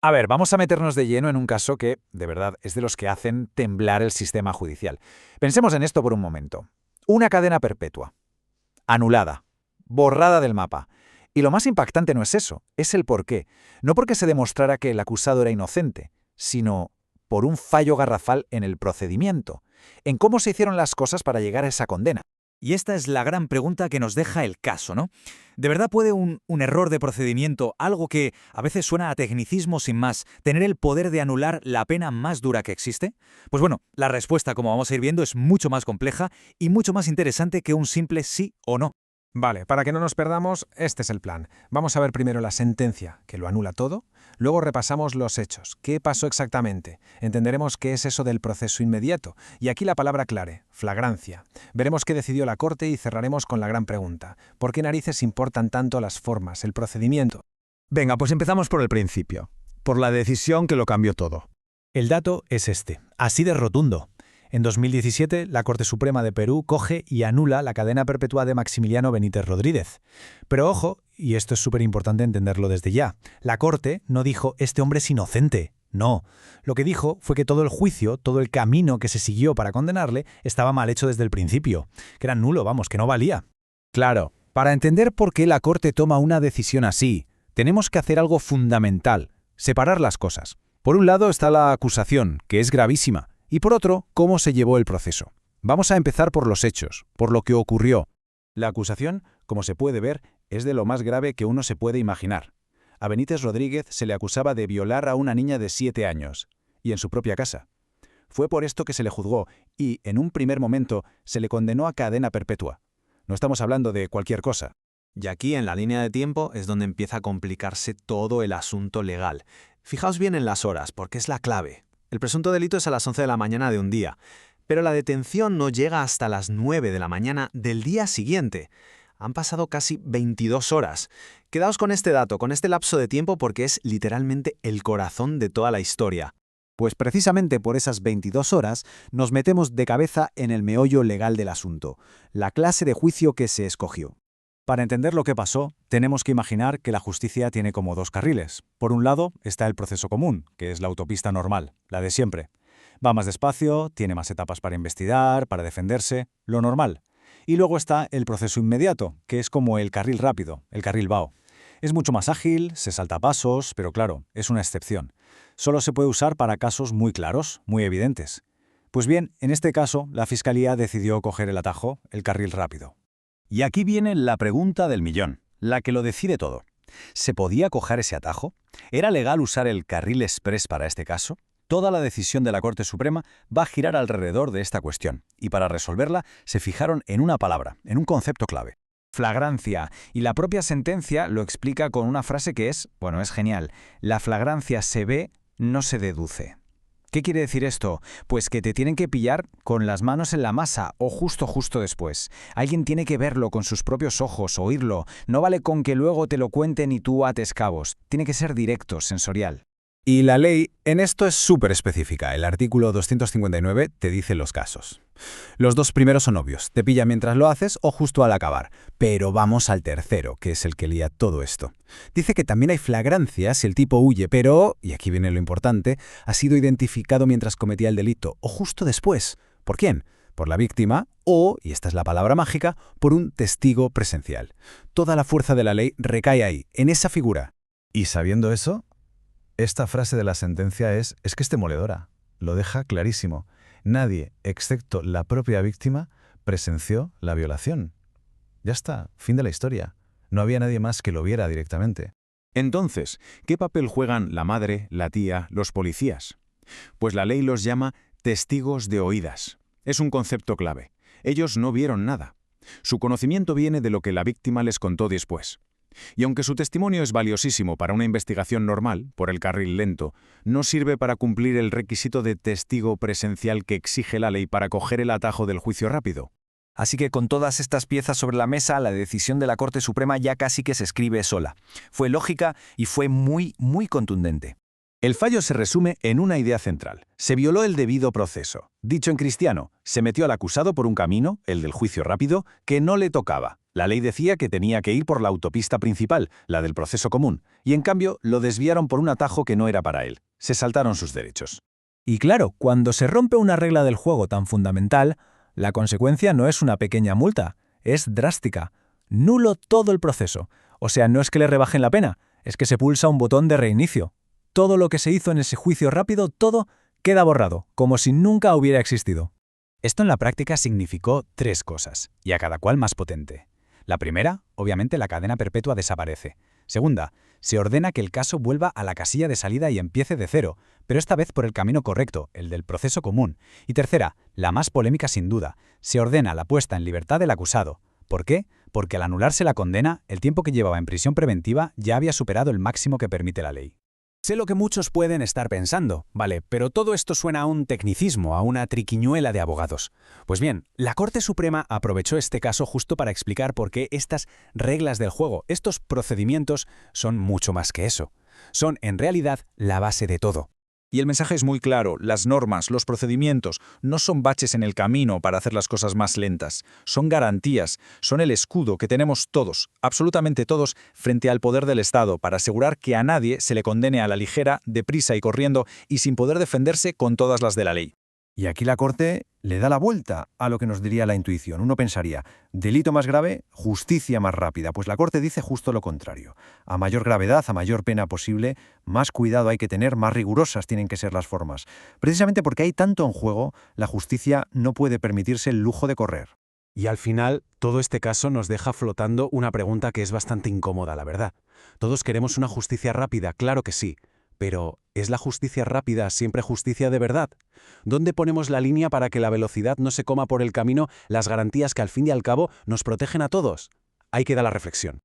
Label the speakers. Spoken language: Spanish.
Speaker 1: A ver, vamos a meternos de lleno en un caso que, de verdad, es de los que hacen temblar el sistema judicial. Pensemos en esto por un momento. Una cadena perpetua, anulada, borrada del mapa. Y lo más impactante no es eso, es el por qué. No porque se demostrara que el acusado era inocente, sino por un fallo garrafal en el procedimiento, en cómo se hicieron las cosas para llegar a esa condena.
Speaker 2: Y esta es la gran pregunta que nos deja el caso, ¿no? ¿De verdad puede un error de procedimiento, algo que a veces suena a tecnicismo sin más, tener el poder de anular la pena más dura que existe? Pues bueno, la respuesta, como vamos a ir viendo, es mucho más compleja y mucho más interesante que un simple sí o no.
Speaker 3: Vale, para que no nos perdamos, este es el plan. Vamos a ver primero la sentencia, que lo anula todo. Luego repasamos los hechos. ¿Qué pasó exactamente? Entenderemos qué es eso del proceso inmediato. Y aquí la palabra clave, flagrancia. Veremos qué decidió la Corte y cerraremos con la gran pregunta. ¿Por qué narices importan tanto las formas, el procedimiento?
Speaker 4: Venga, pues empezamos por el principio, por la decisión que lo cambió todo.
Speaker 5: El dato es este, así de rotundo. En 2017, la Corte Suprema de Perú coge y anula la cadena perpetua de Maximiliano Benítez Rodríguez. Pero ojo, y esto es súper importante entenderlo desde ya, la Corte no dijo «este hombre es inocente». No, lo que dijo fue que todo el juicio, todo el camino que se siguió para condenarle estaba mal hecho desde el principio, que era nulo, vamos, que no valía.
Speaker 1: Claro, para entender por qué la Corte toma una decisión así, tenemos que hacer algo fundamental, separar las cosas. Por un lado está la acusación, que es gravísima, y por otro, cómo se llevó el proceso. Vamos a empezar por los hechos, por lo que ocurrió. La acusación, como se puede ver, es de lo más grave que uno se puede imaginar. A Benítez Rodríguez se le acusaba de violar a una niña de 7 años, y en su propia casa. Fue por esto que se le juzgó y, en un primer momento, se le condenó a cadena perpetua. No estamos hablando de cualquier cosa.
Speaker 6: Y aquí, en la línea de tiempo, es donde empieza a complicarse todo el asunto legal. Fijaos bien en las horas, porque es la clave. El presunto delito es a las 11 de la mañana de un día, pero la detención no llega hasta las 9 de la mañana del día siguiente. Han pasado casi 22 horas. Quedaos con este dato, con este lapso de tiempo, porque es literalmente el corazón de toda la historia.
Speaker 1: Pues precisamente por esas 22 horas nos metemos de cabeza en el meollo legal del asunto, la clase de juicio que se escogió. Para entender lo que pasó, tenemos que imaginar que la justicia tiene como dos carriles. Por un lado está el proceso común, que es la autopista normal, la de siempre. Va más despacio, tiene más etapas para investigar, para defenderse, lo normal. Y luego está el proceso inmediato, que es como el carril rápido, el carril vaho. Es mucho más ágil, se salta pasos, pero claro, es una excepción. Solo se puede usar para casos muy claros, muy evidentes. Pues bien, en este caso, la Fiscalía decidió coger el atajo, el carril rápido.
Speaker 4: Y aquí viene la pregunta del millón, la que lo decide todo. ¿Se podía coger ese atajo? ¿Era legal usar el carril express para este caso? Toda la decisión de la Corte Suprema va a girar alrededor de esta cuestión, y para resolverla se fijaron en una palabra, en un concepto clave.
Speaker 1: Flagrancia, y la propia sentencia lo explica con una frase que es genial. La flagrancia se ve, no se deduce. ¿Qué quiere decir esto? Pues que te tienen que pillar con las manos en la masa o justo después. Alguien tiene que verlo con sus propios ojos, oírlo. No vale con que luego te lo cuenten y tú ates cabos. Tiene que ser directo, sensorial.
Speaker 4: Y la ley en esto es súper específica. El artículo 259 te dice los casos. Los dos primeros son obvios. Te pilla mientras lo haces o justo al acabar. Pero vamos al tercero, que es el que lía todo esto. Dice que también hay flagrancia si el tipo huye, pero, y aquí viene lo importante, ha sido identificado mientras cometía el delito o justo después. ¿Por quién? Por la víctima o, y esta es la palabra mágica, por un testigo presencial. Toda la fuerza de la ley recae ahí, en esa figura.
Speaker 7: Y sabiendo eso, esta frase de la sentencia es que es demoledora. Lo deja clarísimo. Nadie, excepto la propia víctima, presenció la violación. Ya está, fin de la historia. No había nadie más que lo viera directamente.
Speaker 4: Entonces, ¿qué papel juegan la madre, la tía, los policías? Pues la ley los llama testigos de oídas. Es un concepto clave. Ellos no vieron nada. Su conocimiento viene de lo que la víctima les contó después. Y aunque su testimonio es valiosísimo para una investigación normal, por el carril lento, no sirve para cumplir el requisito de testigo presencial que exige la ley para coger el atajo del juicio rápido.
Speaker 2: Así que con todas estas piezas sobre la mesa, la decisión de la Corte Suprema ya casi que se escribe sola. Fue lógica y fue muy contundente.
Speaker 1: El fallo se resume en una idea central. Se violó el debido proceso. Dicho en cristiano, se metió al acusado por un camino, el del juicio rápido, que no le tocaba. La ley decía que tenía que ir por la autopista principal, la del proceso común, y en cambio lo desviaron por un atajo que no era para él. Se saltaron sus derechos.
Speaker 5: Y claro, cuando se rompe una regla del juego tan fundamental, la consecuencia no es una pequeña multa, es drástica. Nulo todo el proceso. O sea, no es que le rebajen la pena, es que se pulsa un botón de reinicio. Todo lo que se hizo en ese juicio rápido, todo queda borrado, como si nunca hubiera existido.
Speaker 4: Esto en la práctica significó 3 cosas, y a cada cual más potente. La primera, obviamente la cadena perpetua desaparece. Segunda, se ordena que el caso vuelva a la casilla de salida y empiece de cero, pero esta vez por el camino correcto, el del proceso común. Y tercera, la más polémica sin duda, se ordena la puesta en libertad del acusado. ¿Por qué? Porque al anularse la condena, el tiempo que llevaba en prisión preventiva ya había superado el máximo que permite la ley.
Speaker 1: Sé lo que muchos pueden estar pensando, vale, pero todo esto suena a un tecnicismo, a una triquiñuela de abogados. Pues bien, la Corte Suprema aprovechó este caso justo para explicar por qué estas reglas del juego, estos procedimientos, son mucho más que eso. Son, en realidad, la base de todo.
Speaker 2: Y el mensaje es muy claro, las normas, los procedimientos, no son baches en el camino para hacer las cosas más lentas, son garantías, son el escudo que tenemos todos, absolutamente todos, frente al poder del Estado para asegurar que a nadie se le condene a la ligera, deprisa y corriendo y sin poder defenderse con todas las de la ley.
Speaker 8: Y aquí la Corte le da la vuelta a lo que nos diría la intuición. Uno pensaría, delito más grave, justicia más rápida. Pues la Corte dice justo lo contrario. A mayor gravedad, a mayor pena posible, más cuidado hay que tener, más rigurosas tienen que ser las formas. Precisamente porque hay tanto en juego, la justicia no puede permitirse el lujo de correr.
Speaker 6: Y al final, todo este caso nos deja flotando una pregunta que es bastante incómoda, la verdad. Todos queremos una justicia rápida, claro que sí. Pero, ¿es la justicia rápida siempre justicia de verdad? ¿Dónde ponemos la línea para que la velocidad no se coma por el camino las garantías que al fin y al cabo nos protegen a todos? Ahí queda la reflexión.